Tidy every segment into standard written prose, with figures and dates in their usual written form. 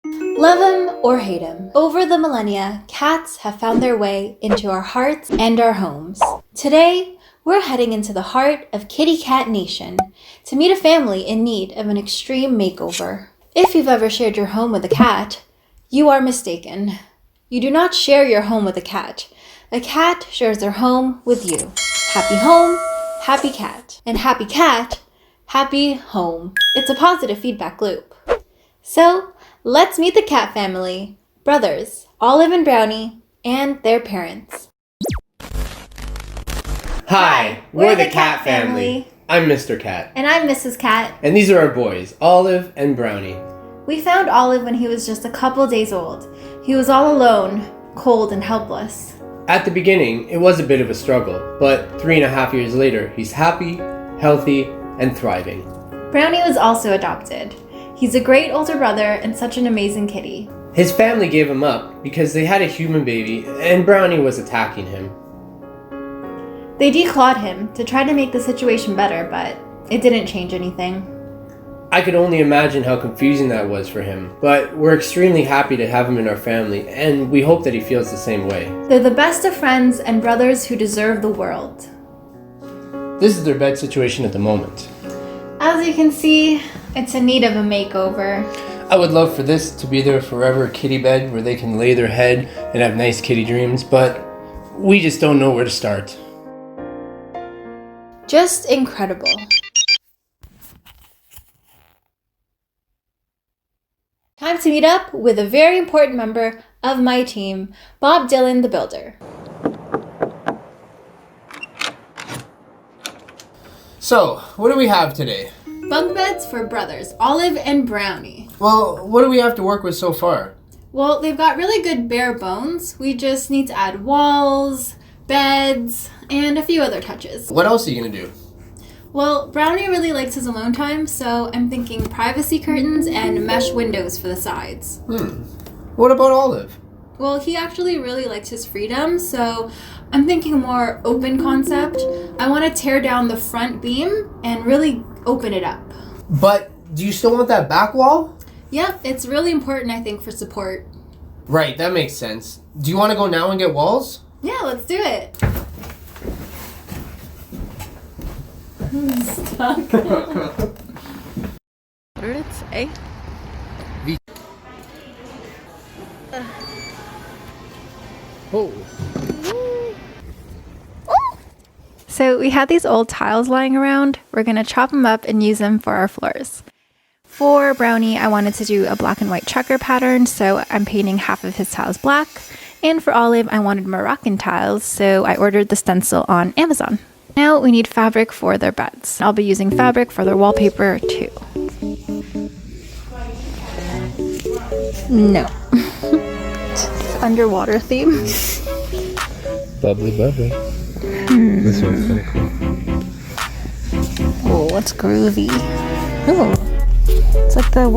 Love him or hate him, over the millennia, cats have found their way into our hearts and our homes. Today, we're heading into the heart of Kitty Cat Nation to meet a family in need of an extreme makeover. If you've ever shared your home with a cat, you are mistaken. You do not share your home with a cat. A cat shares their home with you. Happy home, happy cat. And happy cat, happy home. It's a positive feedback loop. So, let's meet the cat family, brothers, Olive and Brownie, and their parents. Hi, we're the cat family. I'm Mr. Cat. And I'm Mrs. Cat. And these are our boys, Olive and Brownie. We found Olive when he was just a couple days old. He was all alone, cold and helpless. At the beginning, it was a bit of a struggle, but 3.5 years later, he's happy, healthy, and thriving. Brownie was also adopted. He's a great older brother and such an amazing kitty. His family gave him up because they had a human baby and Brownie was attacking him. They declawed him to try to make the situation better, but it didn't change anything. I could only imagine how confusing that was for him, but we're extremely happy to have him in our family and we hope that he feels the same way. They're the best of friends and brothers who deserve the world. This is their bed situation at the moment. As you can see, it's in need of a makeover. I would love for this to be their forever kitty bed where they can lay their head and have nice kitty dreams, but we just don't know where to start. Just incredible. Time to meet up with a very important member of my team, Bob Dylan the Builder. So, what do we have today? Bunk beds for brothers, Olive and Brownie. Well, what do we have to work with so far? Well, they've got really good bare bones. We just need to add walls, beds, and a few other touches. What else are you gonna do? Well, Brownie really likes his alone time, so I'm thinking privacy curtains and mesh windows for the sides. What about Olive? Well, he actually really likes his freedom, so I'm thinking a more open concept. I want to tear down the front beam and really open it up. But do you still want that back wall? Yep, it's really important, I think, for support. Right, that makes sense. Do you want to go now and get walls? Yeah, let's do it. I'm stuck. What did it say? Oh. So we had these old tiles lying around. We're going to chop them up and use them for our floors. For Brownie, I wanted to do a black and white checker pattern, so I'm painting half of his tiles black. And for Olive, I wanted Moroccan tiles, so I ordered the stencil on Amazon. Now we need fabric for their beds. I'll be using fabric for their wallpaper too. No. It's underwater theme. Bubbly, bubbly. This one's kind of cool. Oh, what's groovy? Oh, it's like the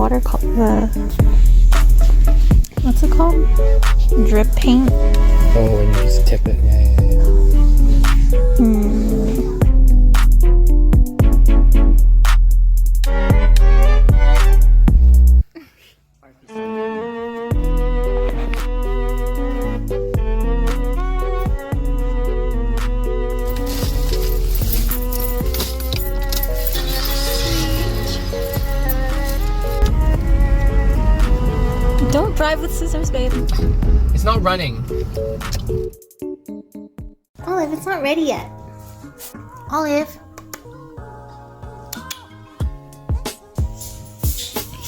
what's it called? Drip paint. Oh, when you just tip it. Yeah. Don't drive with scissors, babe. It's not running. Olive, it's not ready yet. Olive.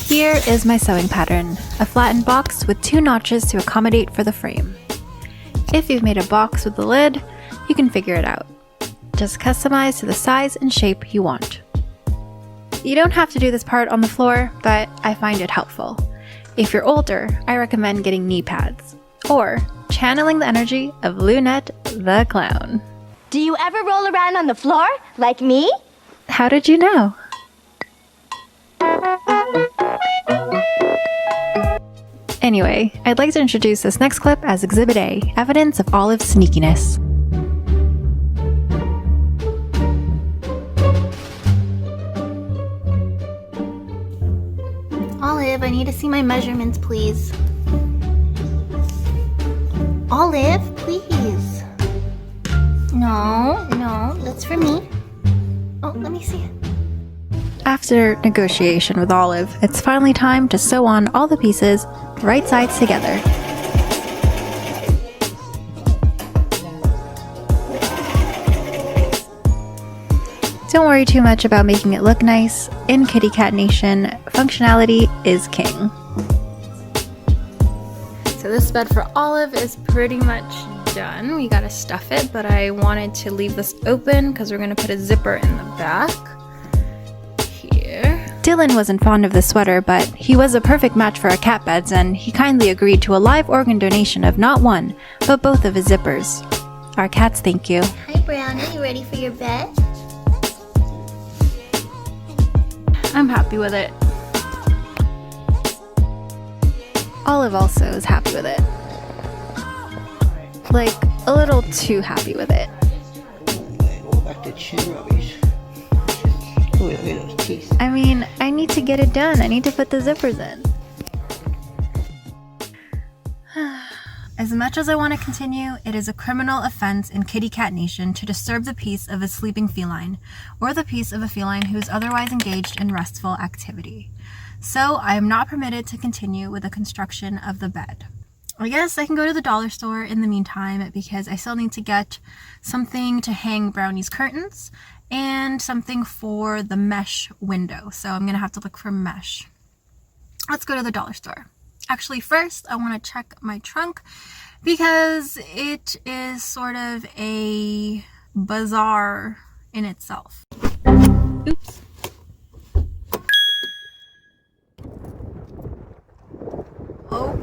Here is my sewing pattern, a flattened box with 2 notches to accommodate for the frame. If you've made a box with a lid, you can figure it out. Just customize to the size and shape you want. You don't have to do this part on the floor, but I find it helpful. If you're older, I recommend getting knee pads, or channeling the energy of Lunette the Clown. Do you ever roll around on the floor, like me? How did you know? Anyway, I'd like to introduce this next clip as Exhibit A, evidence of Olive's sneakiness. Olive, I need to see my measurements, please? Olive, please. No, that's for me. Oh, let me see. After negotiation with Olive, it's finally time to sew on all the pieces, right sides together. Don't worry too much about making it look nice. In Kitty Cat Nation, functionality is king. So this bed for Olive is pretty much done. We gotta stuff it, but I wanted to leave this open because we're gonna put a zipper in the back. Here. Dylan wasn't fond of the sweater, but he was a perfect match for our cat beds, and he kindly agreed to a live organ donation of not one, but both of his zippers. Our cats thank you. Hi Brownie, you ready for your bed? I'm happy with it. Olive also is happy with it. Like, a little too happy with it. Go back to chin rubbish. Oh, look at those teeth. I mean, I need to get it done. I need to put the zippers in. As much as I want to continue, it is a criminal offense in Kitty Cat Nation to disturb the peace of a sleeping feline, or the peace of a feline who is otherwise engaged in restful activity. So I am not permitted to continue with the construction of the bed. I guess I can go to the dollar store in the meantime because I still need to get something to hang Brownie's curtains and something for the mesh window. So I'm gonna have to look for mesh. Let's go to the dollar store. Actually, first I want to check my trunk because it is sort of a bazaar in itself. Oops. Oh.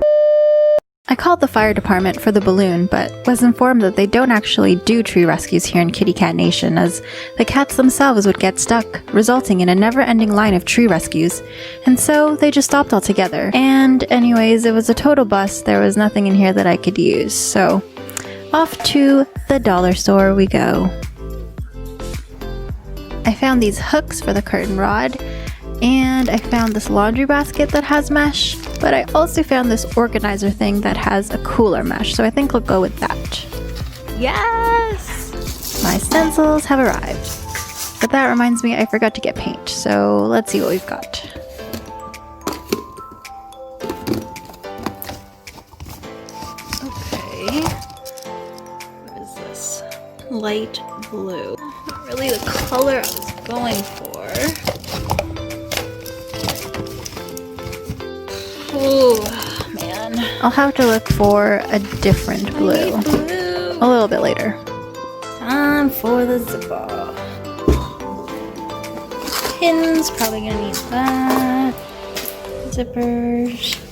I called the fire department for the balloon, but was informed that they don't actually do tree rescues here in Kitty Cat Nation, as the cats themselves would get stuck, resulting in a never-ending line of tree rescues, and so they just stopped altogether. And anyways, it was a total bust. There was nothing in here that I could use, so off to the dollar store we go. I found these hooks for the curtain rod, and I found this laundry basket that has mesh, but I also found this organizer thing that has a cooler mesh, so I think we'll go with that. Yes! My stencils have arrived. But that reminds me, I forgot to get paint, so let's see what we've got. Okay. What is this? Light blue. Not really the color I was going for. Ooh, man. I'll have to look for a different blue. A little bit later. Time for the zipper. Pins, probably gonna need that. Zippers.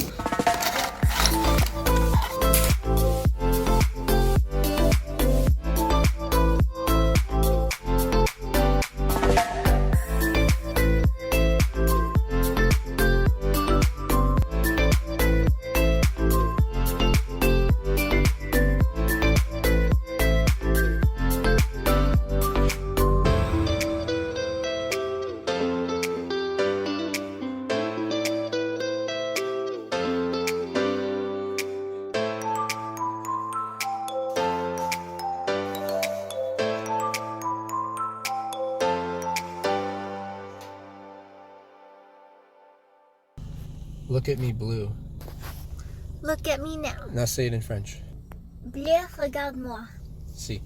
Look at me blue. Look at me now. Now say it in French. Bleu, regarde-moi. See.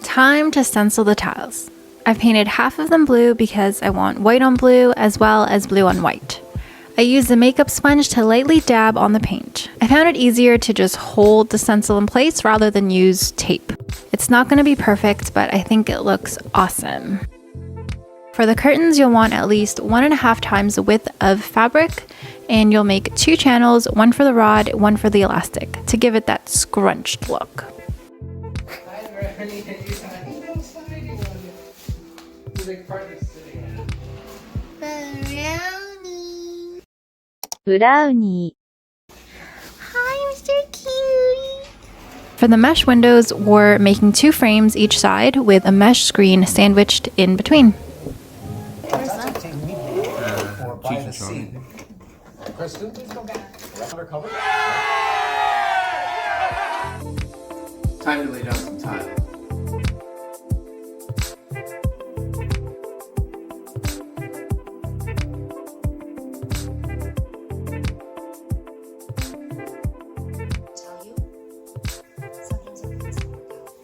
Time to stencil the tiles. I've painted half of them blue because I want white on blue as well as blue on white. I used the makeup sponge to lightly dab on the paint. I found it easier to just hold the stencil in place rather than use tape. It's not going to be perfect, but I think it looks awesome. For the curtains, you'll want at least 1.5 times the width of fabric, and you'll make 2 channels, one for the rod, one for the elastic, to give it that scrunched look. Brownie. Hi, Mr. Cutie. For the mesh windows, we're making 2 frames each side with a mesh screen sandwiched in between. Kristen, please go back. Undercover. Time to lay down some tile. Tell you, sometimes it means to work out.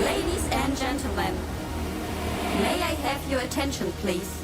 Ladies and gentlemen, may I have your attention, please?